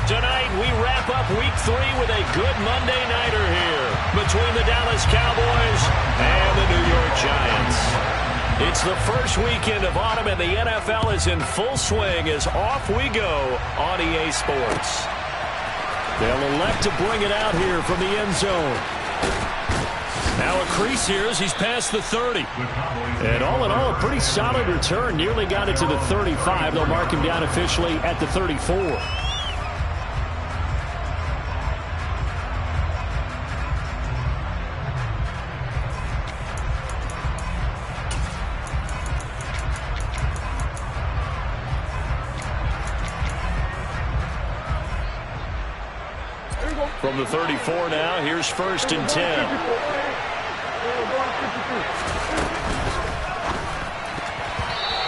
Tonight, we wrap up Week 3 with a good Monday nighter here between the Dallas Cowboys and the New York Giants. It's the first weekend of autumn, and the NFL is in full swing as off we go on EA Sports. They'll elect to bring it out here from the end zone. Now a crease here as he's past the 30. And all in all, a pretty solid return. Nearly got it to the 35. They'll mark him down officially at the 34. From the 34 now, here's 1st and 10.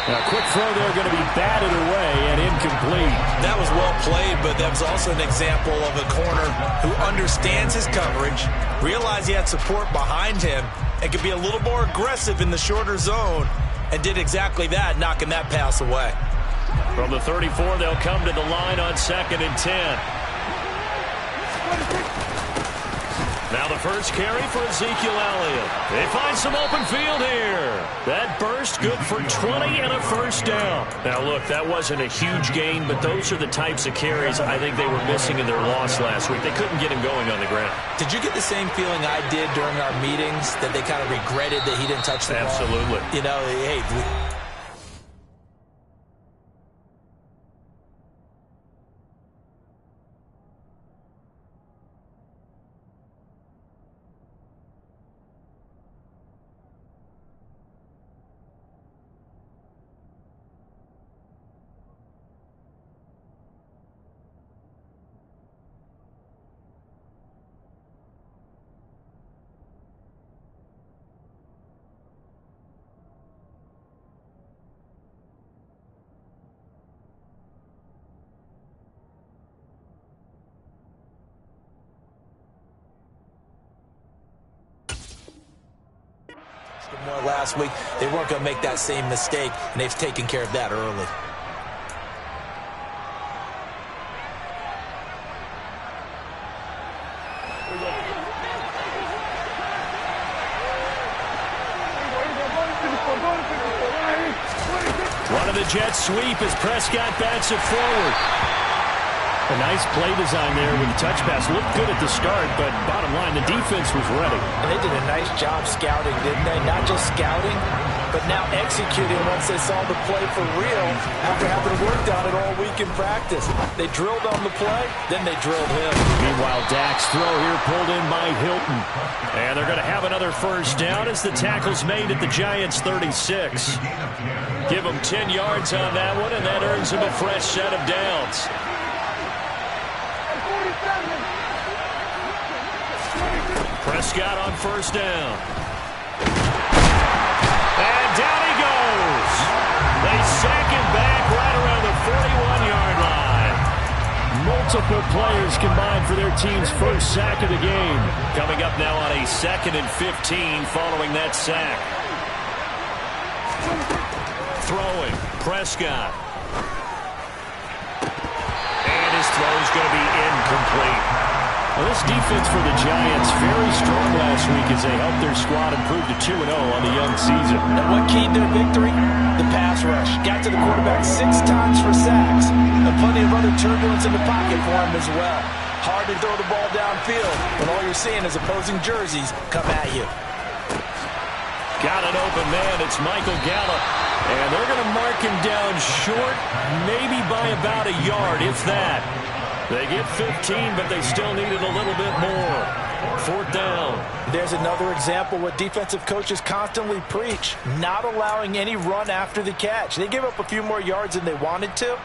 Now, quick throw there, going to be batted away and incomplete. That was well played, but that was also an example of a corner who understands his coverage, realized he had support behind him, and could be a little more aggressive in the shorter zone, and did exactly that, knocking that pass away. From the 34, they'll come to the line on 2nd and 10. Now the first carry for Ezekiel Elliott. They find some open field here. That burst good for 20 and a first down. Now look, that wasn't a huge gain, but those are the types of carries I think they were missing in their loss last week. They couldn't get him going on the ground. Did you get the same feeling I did during our meetings, that they kind of regretted that he didn't touch the ball? Absolutely. You know, hey... more last week. They weren't going to make that same mistake, and they've taken care of that early. One of the Jets sweep as Prescott bats it forward. A nice play design there with the touch pass. Looked good at the start, but bottom line, the defense was ready. And they did a nice job scouting, didn't they? Not just scouting, but now executing once they saw the play for real after having worked on it all week in practice. They drilled on the play, then they drilled him. Meanwhile, Dak's throw here pulled in by Hilton. And they're going to have another first down as the tackle's made at the Giants' 36. Give them 10 yards on that one, and that earns them a fresh set of downs. Prescott on first down. And down he goes. They sack him back right around the 41-yard line. Multiple players combined for their team's first sack of the game. Coming up now on a 2nd and 15 following that sack. Throwing, Prescott. And his throw's going to be incomplete. Well, this defense for the Giants very strong last week as they helped their squad improve to 2-0 on the young season. And what keyed their victory? The pass rush. Got to the quarterback 6 times for sacks, and plenty of other turbulence in the pocket for him as well. Hard to throw the ball downfield when all you're seeing is opposing jerseys come at you. Got an open man. It's Michael Gallup. And they're going to mark him down short, maybe by about a yard, if that. They get 15, but they still needed a little bit more. 4th down. There's another example what defensive coaches constantly preach, not allowing any run after the catch. They gave up a few more yards than they wanted to,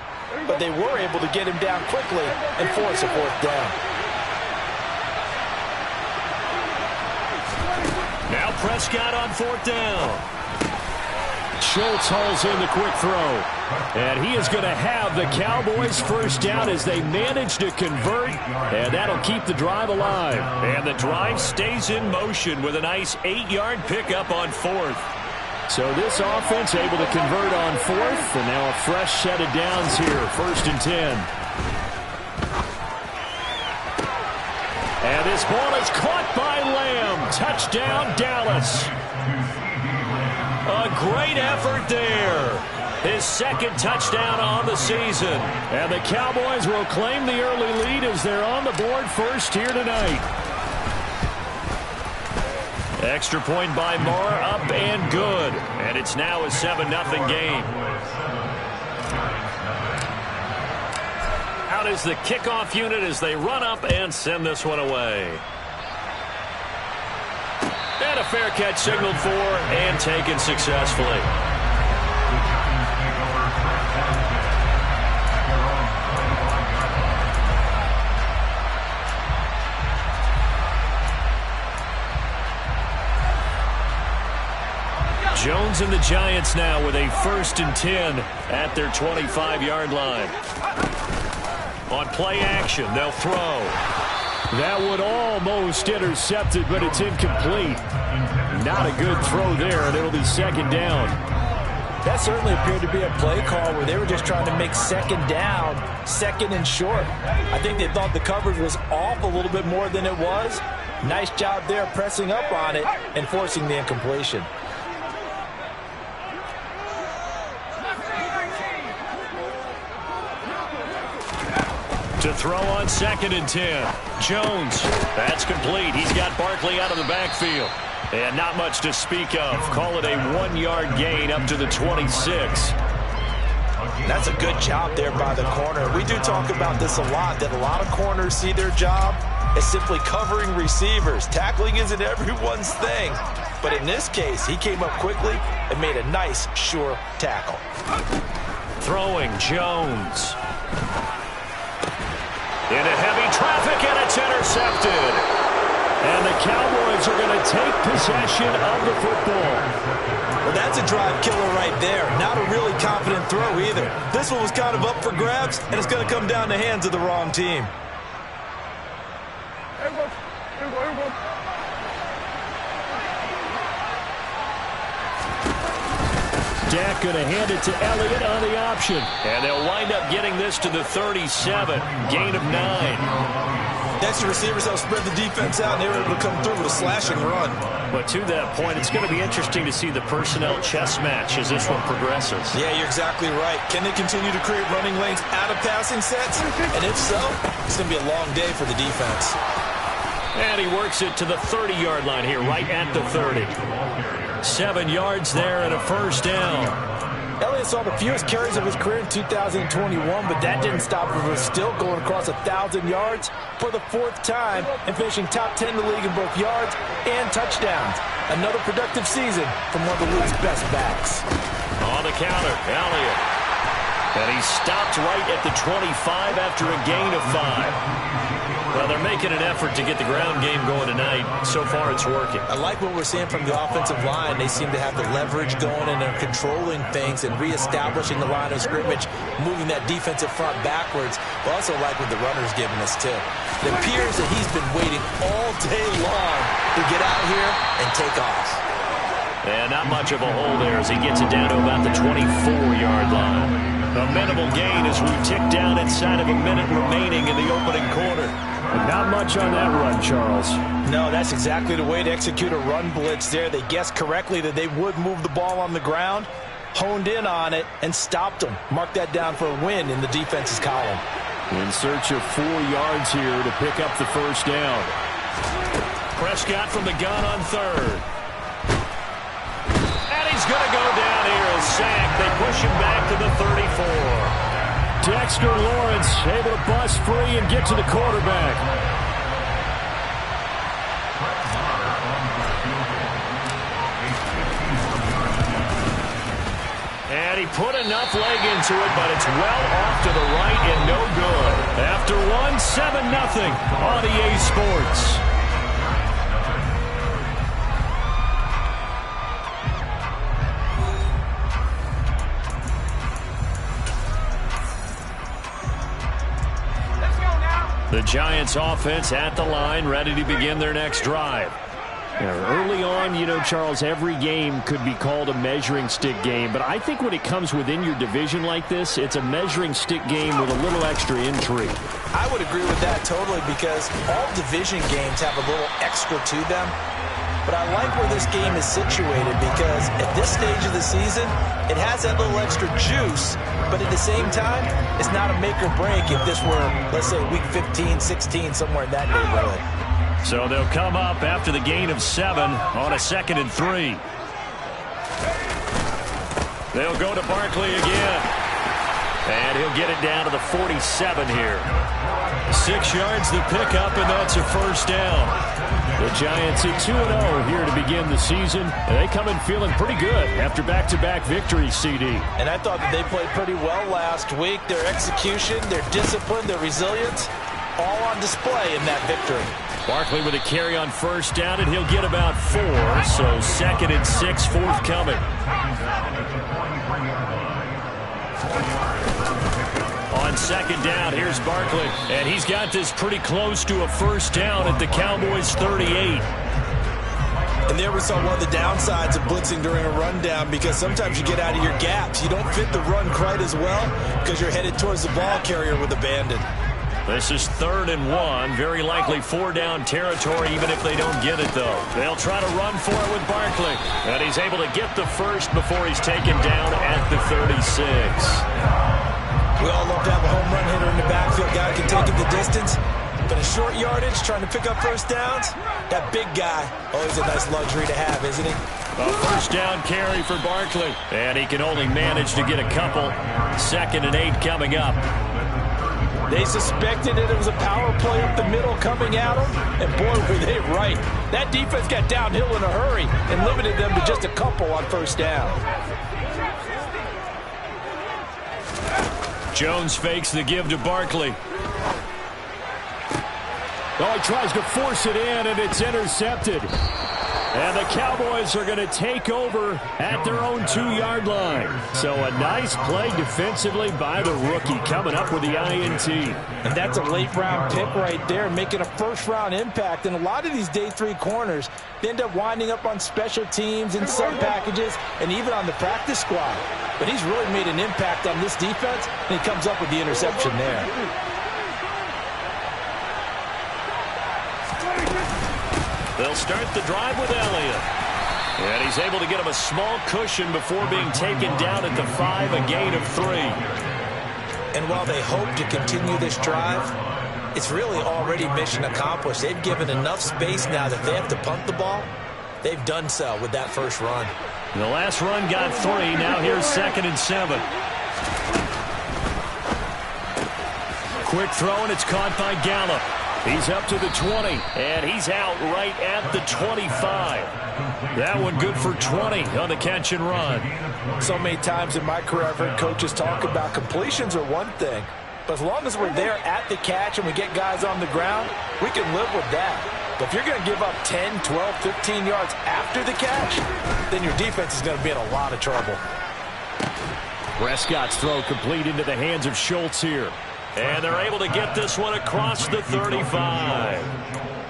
but they were able to get him down quickly and force a 4th down. Now Prescott on 4th down. Schultz hauls in the quick throw. And he is going to have the Cowboys first down as they manage to convert. And that'll keep the drive alive. And the drive stays in motion with a nice 8-yard pickup on 4th. So this offense able to convert on 4th. And now a fresh set of downs here. 1st and 10. And this ball is caught by Lamb. Touchdown, Dallas. A great effort there. His second touchdown on the season. And the Cowboys will claim the early lead as they're on the board first here tonight. Extra point by Moore, up and good. And it's now a 7-0 game. Out is the kickoff unit as they run up and send this one away. And a fair catch signaled for and taken successfully. Jones and the Giants now with a 1st and 10 at their 25-yard line. On play action, they'll throw. That would almost intercepted, but it's incomplete. Not a good throw there, and it'll be 2nd down. That certainly appeared to be a play call where they were just trying to make 2nd down, 2nd and short. I think they thought the coverage was off a little bit more than it was. Nice job there pressing up on it and forcing the incompletion. To throw on 2nd and 10. Jones. That's complete. He's got Barkley out of the backfield. And not much to speak of. Call it a 1-yard gain up to the 26. That's a good job there by the corner. We do talk about this a lot, that a lot of corners see their job as simply covering receivers. Tackling isn't everyone's thing. But in this case, he came up quickly and made a nice, sure tackle. Throwing Jones. Into heavy traffic, and it's intercepted. And the Cowboys are going to take possession of the football. Well, that's a drive killer right there. Not a really confident throw either. This one was kind of up for grabs, and it's going to come down the hands of the wrong team. Dak going to hand it to Elliott on the option. And they'll wind up getting this to the 37. Gain of 9. Next, the receivers help spread the defense out, and they were able to come through with a slash and run. But to that point, it's going to be interesting to see the personnel chess match as this one progresses. Yeah, you're exactly right. Can they continue to create running lanes out of passing sets? And if so, it's going to be a long day for the defense. And he works it to the 30-yard line here, right at the 30. 7 yards there and a 1st down. Elliott saw the fewest carries of his career in 2021, but that didn't stop him from still going across 1,000 yards for the 4th time and finishing top 10 in the league in both yards and touchdowns. Another productive season from one of the league's best backs. On the counter, Elliott. And he stopped right at the 25 after a gain of 5. Well, they're making an effort to get the ground game going tonight. So far, it's working. I like what we're seeing from the offensive line. They seem to have the leverage going, and they're controlling things and reestablishing the line of scrimmage, moving that defensive front backwards. I also like what the runner's giving us, too. It appears that he's been waiting all day long to get out here and take off. And not much of a hole there as he gets it down to about the 24-yard line. A minimal gain as we tick down inside of a minute remaining in the opening quarter. Not much on that run, Charles. No, that's exactly the way to execute a run blitz there. They guessed correctly that they would move the ball on the ground, honed in on it, and stopped them. Mark that down for a win in the defense's column. In search of 4 yards here to pick up the 1st down. Prescott from the gun on 3rd. And he's going to go down here, a sack. They push him back to the 34. Dexter Lawrence able to bust free and get to the quarterback. And he put enough leg into it, but it's well off to the right and no good. After one, 7-0 on EA Sports. The Giants offense at the line, ready to begin their next drive. Early on, you know, Charles, every game could be called a measuring stick game. But I think when it comes within your division like this, it's a measuring stick game with a little extra intrigue. I would agree with that totally because all division games have a little extra to them. But I like where this game is situated because at this stage of the season, it has that little extra juice. But at the same time, it's not a make or break if this were, let's say, week 15, 16, somewhere in that neighborhood. So they'll come up after the gain of 7 on a 2nd and 3. They'll go to Barkley again. And he'll get it down to the 47 here. 6 yards to pick up, and that's a first down. The Giants at 2-0 here to begin the season. And they come in feeling pretty good after back-to-back victories, CD. And I thought that they played pretty well last week. Their execution, their discipline, their resilience, all on display in that victory. Barkley with a carry on first down, and he'll get about 4. So 2nd and 6 forthcoming. On 2nd down, here's Barkley. And he's got this pretty close to a first down at the Cowboys' 38. And there we saw one of the downsides of blitzing during a rundown because sometimes you get out of your gaps. You don't fit the run quite as well because you're headed towards the ball carrier with abandon. This is 3rd and 1. Very likely 4-down territory, even if they don't get it, though. They'll try to run for it with Barkley. And he's able to get the first before he's taken down at the 36. We all love to have a home run hitter in the backfield. Guy can take it the distance. But in short yardage, trying to pick up first downs, that big guy, always a nice luxury to have, isn't he? A first down carry for Barkley. And he can only manage to get a couple. 2nd and 8 coming up. They suspected it was a power play up the middle coming at them, and boy, were they right. That defense got downhill in a hurry and limited them to just a couple on first down. Jones fakes the give to Barkley. Oh, he tries to force it in, and it's intercepted. And the Cowboys are going to take over at their own 2-yard line. So a nice play defensively by the rookie coming up with the INT. And that's a late-round pick right there, making a first-round impact. And a lot of these day 3 corners, they end up winding up on special teams and sub packages and even on the practice squad. But he's really made an impact on this defense, and he comes up with the interception there. They'll start the drive with Elliott. And he's able to get him a small cushion before being taken down at the 5, a gain of 3. And while they hope to continue this drive, it's really already mission accomplished. They've given enough space now that they have to punt the ball. They've done so with that first run. The last run got 3. Now here's 2nd and 7. Quick throw, and it's caught by Gallup. He's up to the 20, and he's out right at the 25. That one good for 20 on the catch and run. So many times in my career, I've heard coaches talk about completions are one thing, but as long as we're there at the catch and we get guys on the ground, we can live with that. But if you're going to give up 10, 12, 15 yards after the catch, then your defense is going to be in a lot of trouble. Prescott's throw complete into the hands of Schultz here. And they're able to get this one across the 35.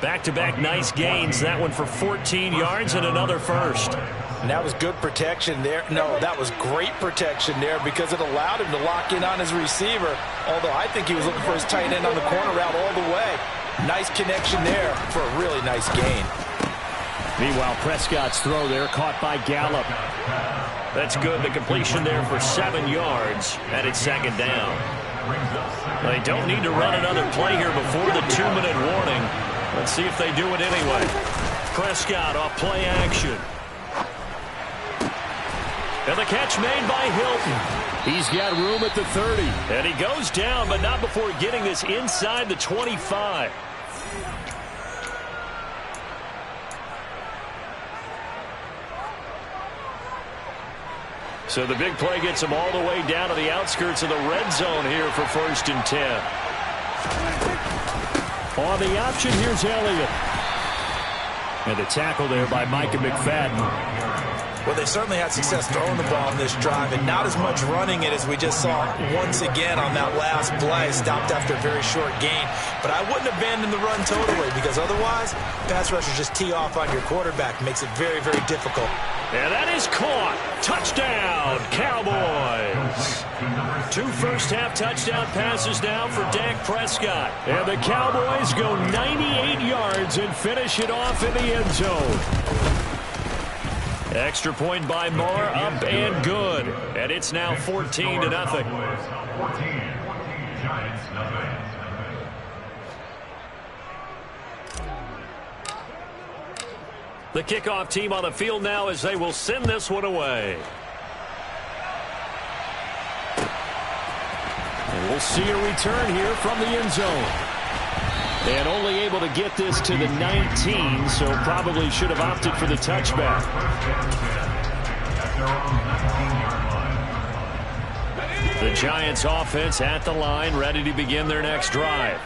Back-to-back nice gains. That one for 14 yards and another first. And that was good protection there. No, that was great protection there because it allowed him to lock in on his receiver. Although I think he was looking for his tight end on the corner route all the way. Nice connection there for a really nice gain. Meanwhile, Prescott's throw there caught by Gallup. That's good. The completion there for 7 yards. And it's 2nd down. They don't need to run another play here before the 2-minute warning. Let's see if they do it anyway. Prescott off play action. And the catch made by Hilton. He's got room at the 30. And he goes down, but not before getting this inside the 25. So the big play gets him all the way down to the outskirts of the red zone here for 1st and 10. On the option, here's Elliott. And the tackle there by Micah McFadden. Well, they certainly had success throwing the ball in this drive, and not as much running it as we just saw once again on that last play. Stopped after a very short gain. But I wouldn't abandon the run totally, because otherwise, pass rushers just tee off on your quarterback. Makes it very, very difficult. And that is caught. Touchdown, Cowboys. 2 first-half touchdown passes now for Dak Prescott. And the Cowboys go 98 yards and finish it off in the end zone. Extra point by Moore, up and good. And it's now 14-0. The kickoff team on the field now as they will send this one away. And we'll see a return here from the end zone. And only able to get this to the 19, so probably should have opted for the touchback. The Giants offense at the line, ready to begin their next drive.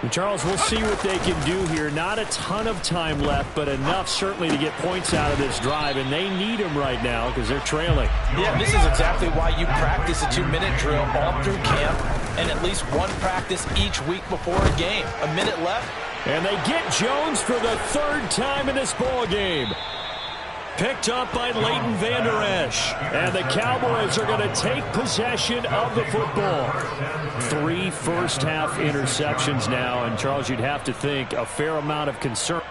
And Charles, we'll see what they can do here. Not a ton of time left, but enough certainly to get points out of this drive, and they need them right now because they're trailing. Yeah, this is exactly why you practice a 2-minute drill all through camp and at least one practice each week before a game. A minute left. And they get Jones for the 3rd time in this ball game. Picked up by Leighton Vander Esch. And the Cowboys are going to take possession of the football. 3 first-half interceptions now. And, Charles, you'd have to think a fair amount of concern.